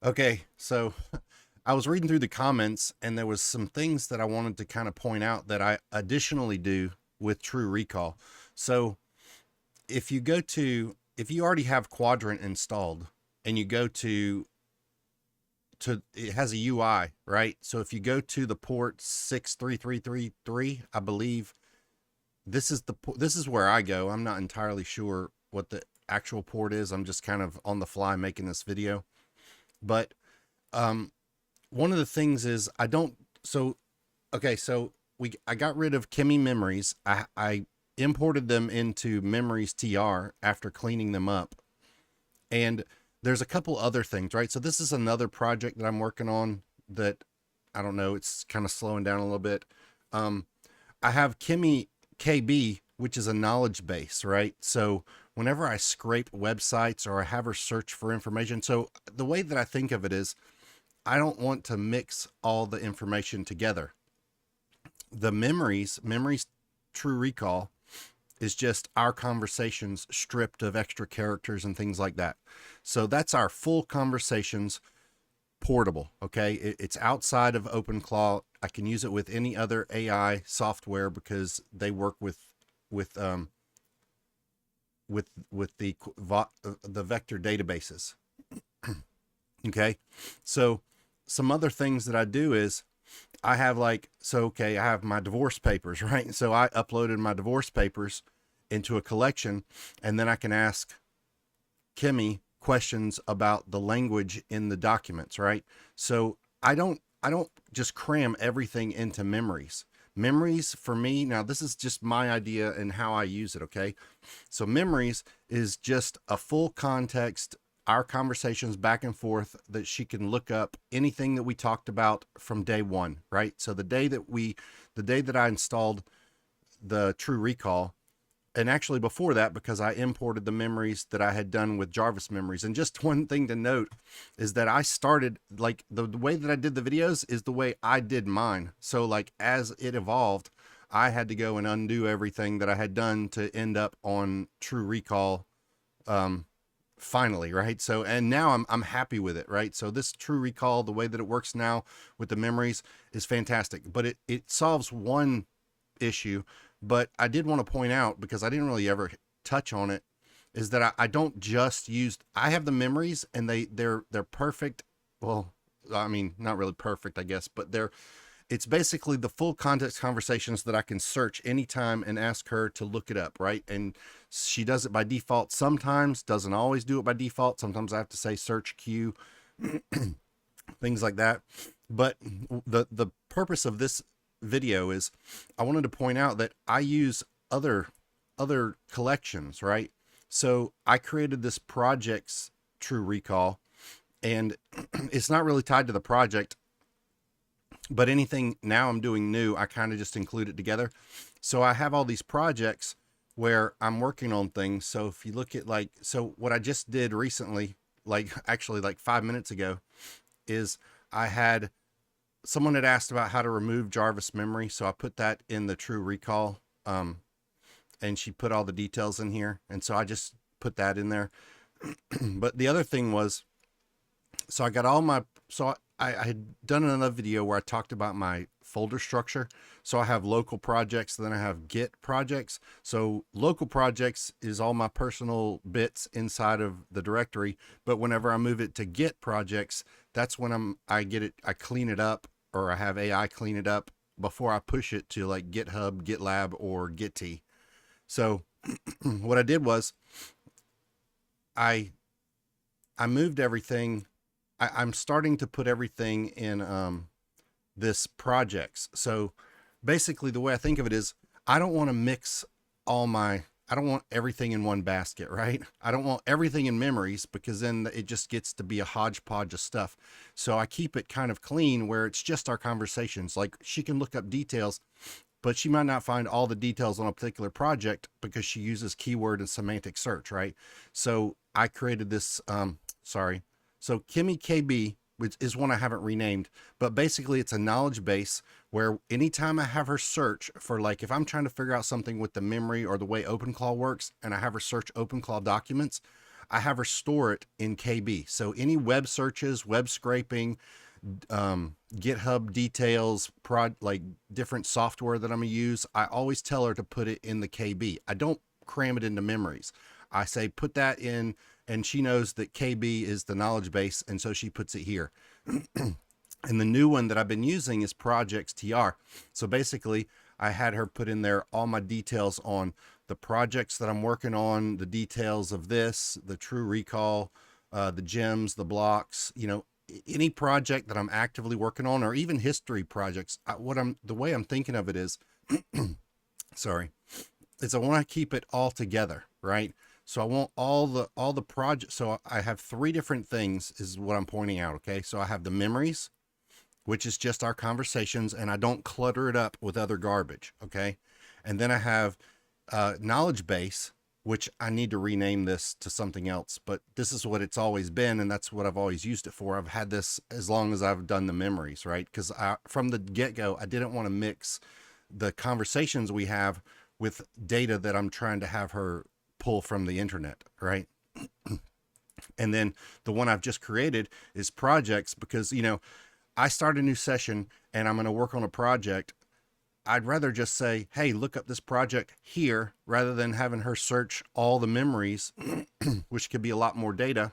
Okay, so I was reading through the comments and there was some things that I wanted to kind of point out that I additionally do with True Recall. So if you already have Qudrant installed and you go to it has a UI, right? So if you go to the port 63333, I believe this is where I go. I'm not entirely sure what the actual port is. I'm just kind of on the fly making this video. But um one of the things is I don't so okay, so I got rid of Kimmy memories. I imported them into memories TR after cleaning them up. And there's a couple other things, right? So this is another project that I'm working on that I don't know, it's kind of slowing down a little bit. Um I have Kimmy KB, which is a knowledge base, right? So whenever I scrape websites or I have her search for information, so the way that I think of it is I don't want to mix all the information together. The memories true recall is just our conversations stripped of extra characters and things like that. So that's our full conversations portable. Okay. It's outside of OpenClaw. I can use it with any other AI software because they work with, with the vector databases. Okay. So some other things that I do is I have okay, I have my divorce papers, right? So I uploaded my divorce papers into a collection, and then I can ask Kimmy questions about the language in the documents, right? So I don't just cram everything into memories. Memories for me, now this is just my idea and how I use it, okay? So memories is just a full context, our conversations back and forth that she can look up anything that we talked about from day one, right? So the day that I installed the True Recall, and actually before that, because I imported the memories that I had done with Jarvis memories. And just one thing to note is that I started like the way that I did the videos is the way I did mine. So like as it evolved, I had to go and undo everything that I had done to end up on True Recall finally, right? So and now I'm happy with it, right? So this True Recall, the way that it works now with the memories is fantastic. But it solves one issue, but I did want to point out because I didn't really ever touch on it is that I don't just use I have the memories and they're perfect. Well, I mean, not really perfect, I guess, but it's basically the full context conversations that I can search anytime and ask her to look it up, right? And she does it by default sometimes, doesn't always do it by default. Sometimes I have to say search Q, things like that. But the purpose of this video is I wanted to point out that I use other collections, right? So I created this project's True Recall, and it's not really tied to the project, but anything now I'm doing new, I kind of just include it together. So I have all these projects where I'm working on things. So if you look at so what I just did recently, like actually like 5 minutes ago, is I had someone had asked about how to remove Jarvis memory. So I put that in the True Recall. And she put all the details in here. And so I just put that in there. But the other thing was, so I got all my, so I had done another video where I talked about my folder structure. So I have local projects, then I have Git projects. So local projects is all my personal bits inside of the directory. But whenever I move it to Git projects, that's when I clean it up, or I have AI clean it up before I push it to like GitHub, GitLab, or Gittee. So what I did was I moved everything. I'm starting to put everything in this projects. So basically the way I think of it is I don't want to mix I don't want everything in one basket, right? I don't want everything in memories because then it just gets to be a hodgepodge of stuff. So I keep it kind of clean where it's just our conversations. Like she can look up details, but she might not find all the details on a particular project because she uses keyword and semantic search, right? So I created this, sorry. So Kimmy KB, which is one I haven't renamed, but basically it's a knowledge base where anytime I have her search for if I'm trying to figure out something with the memory or the way OpenClaw works and I have her search OpenClaw documents, I have her store it in KB. So any web searches, web scraping, GitHub details, like different software that I'm gonna use, I always tell her to put it in the KB. I don't cram it into memories. I say put that in, and she knows that KB is the knowledge base, and so she puts it here. And the new one that I've been using is projects TR. So basically, I had her put in there all my details on the projects that I'm working on, the details of this, the true recall, the gems, the blocks, you know, any project that I'm actively working on, or even history projects. The way I'm thinking of it is, sorry, is I want to keep it all together, right? So I want all the projects. So I have 3 different things is what I'm pointing out. Okay. So I have the memories, which is just our conversations, and I don't clutter it up with other garbage. Okay. And then I have knowledge base, which I need to rename this to something else, but this is what it's always been, and that's what I've always used it for. I've had this as long as I've done the memories, right? Because from the get-go, I didn't want to mix the conversations we have with data that I'm trying to have her pull from the internet, right? And then the one I've just created is projects, because, you know, I start a new session and I'm going to work on a project. I'd rather just say, hey, look up this project here, rather than having her search all the memories, which could be a lot more data.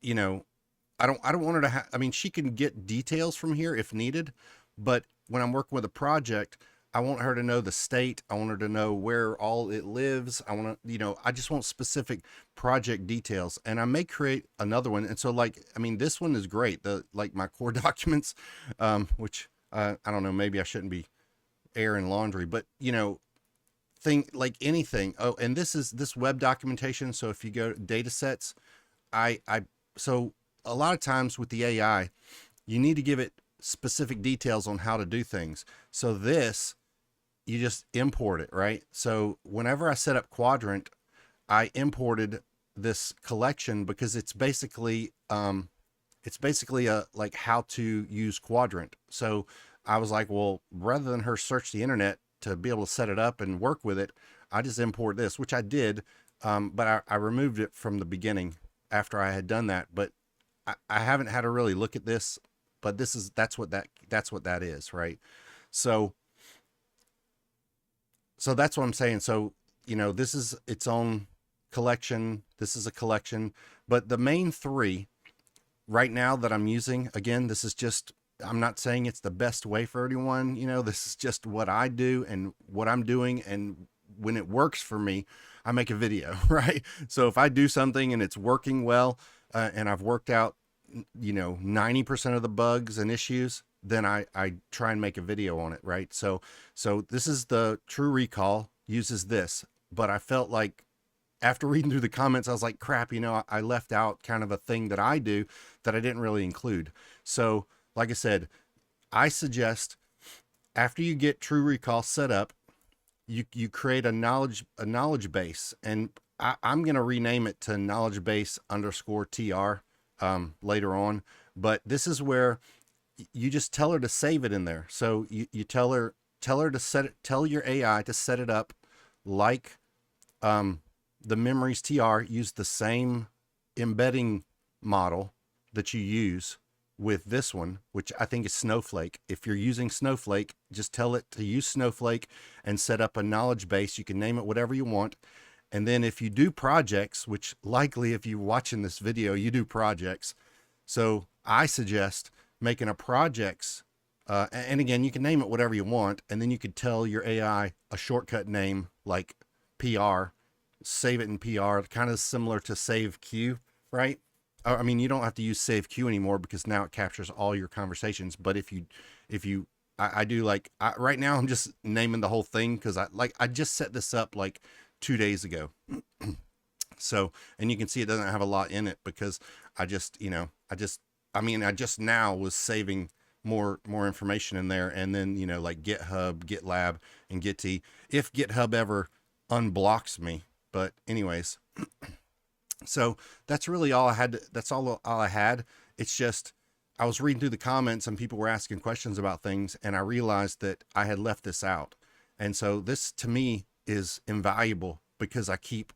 You know, I don't want her to I mean, she can get details from here if needed, but when I'm working with a project, I want her to know the state. I want her to know where all it lives. I want to, you know, I just want specific project details, and I may create another one. And so, like, I mean, this one is great. Like my core documents, which I don't know, maybe I shouldn't be airing laundry, but, you know, like anything. Oh, and this web documentation. So if you go to data sets, so a lot of times with the AI, you need to give it specific details on how to do things. So this, you just import it, right? So whenever I set up Qdrant, I imported this collection because it's basically a like how to use Qdrant. So I was like, well, rather than her search the internet to be able to set it up and work with it, I just import this, which I did, but I removed it from the beginning after I had done that. But I haven't had to really look at this, but that's what that is, right? So that's what I'm saying. So, you know, this is its own collection. This is a collection, but the main 3 right now that I'm using, again, this is just, I'm not saying it's the best way for anyone, you know, this is just what I do and what I'm doing. And when it works for me, I make a video, right? So if I do something and it's working well, and I've worked out, you know, 90% of the bugs and issues, then I try and make a video on it, right? So this is the true recall, uses this, but I felt like after reading through the comments, I was like, crap, you know, I left out kind of a thing that I do that I didn't really include. So like I said, I suggest after you get true recall set up, you create a knowledge base, and I'm going to rename it to knowledge base _TR later on. But this is where you just tell her to save it in there. So you tell her to tell your AI to set it up like the memories TR. Use the same embedding model that you use with this one, which I think is Snowflake. If you're using Snowflake, just tell it to use Snowflake and set up a knowledge base. You can name it whatever you want. And then if you do projects, which likely if you're watching this video, you do projects. So I suggest making a projects, and again, you can name it whatever you want. And then you could tell your AI a shortcut name like PR, save it in PR, kind of similar to save Q, right? I mean, you don't have to use save Q anymore because now it captures all your conversations. But I do like, right now I'm just naming the whole thing because I just set this up like 2 days ago. So, and you can see it doesn't have a lot in it because I just now was saving more information in there. And then, you know, like GitHub, GitLab, and Git, if GitHub ever unblocks me. But anyways, so that's really all I had. That's all I had. It's just, I was reading through the comments and people were asking questions about things, and I realized that I had left this out. And so this to me is invaluable because I keep,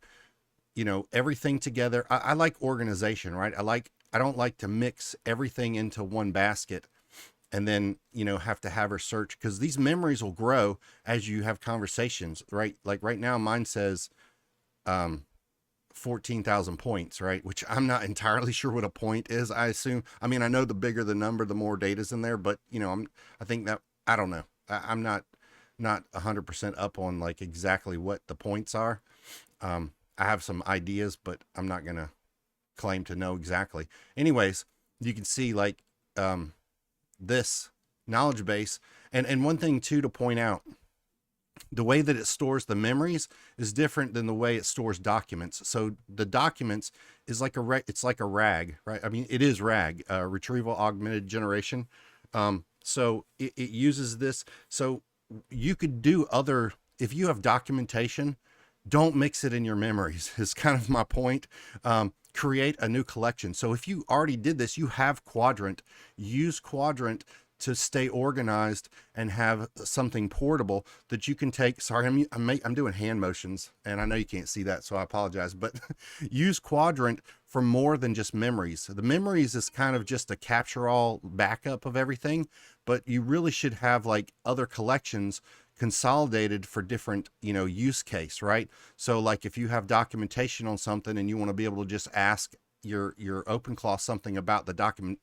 you know, everything together. I like organization, right? I don't like to mix everything into one basket and then, you know, have to have her search, because these memories will grow as you have conversations, right? Like right now, mine says 14,000 points, right? Which I'm not entirely sure what a point is. I assume, I mean, I know the bigger the number, the more data's in there, but you know, I think that, I don't know. I'm not 100% up on like exactly what the points are. I have some ideas, but I'm not going to claim to know exactly. Anyways, you can see like, this knowledge base. And one thing too, to point out, the way that it stores the memories is different than the way it stores documents. So the documents is like it's like a RAG, right? I mean, it is RAG, retrieval augmented generation. So it uses this. So you could do other, if you have documentation, don't mix it in your memories is kind of my point. Create a new collection. So if you already did this, you have Qdrant, use Qdrant to stay organized and have something portable that you can take. Sorry, I'm doing hand motions and I know you can't see that, so I apologize, but use Qdrant for more than just memories. The memories is kind of just a capture all backup of everything, but you really should have like other collections consolidated for different, you know, use case, right? So like if you have documentation on something and you want to be able to just ask your OpenClaw something about the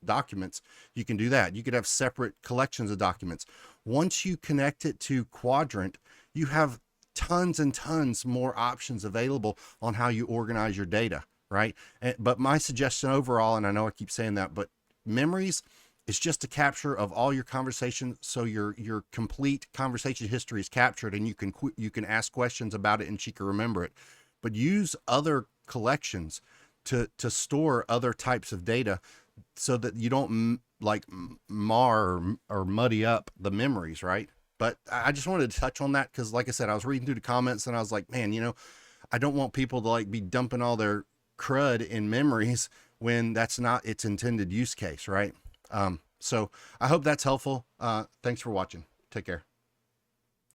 documents, you can do that. You could have separate collections of documents. Once you connect it to Qdrant, you have tons and tons more options available on how you organize your data, right? But my suggestion overall, and I know I keep saying that, but memories, it's just a capture of all your conversation, so your complete conversation history is captured, and you can ask questions about it, and she can remember it. But use other collections to store other types of data, so that you don't like mar or muddy up the memories, right? But I just wanted to touch on that because, like I said, I was reading through the comments and I was like, man, you know, I don't want people to like be dumping all their crud in memories when that's not its intended use case, right? So I hope that's helpful. Thanks for watching. Take care.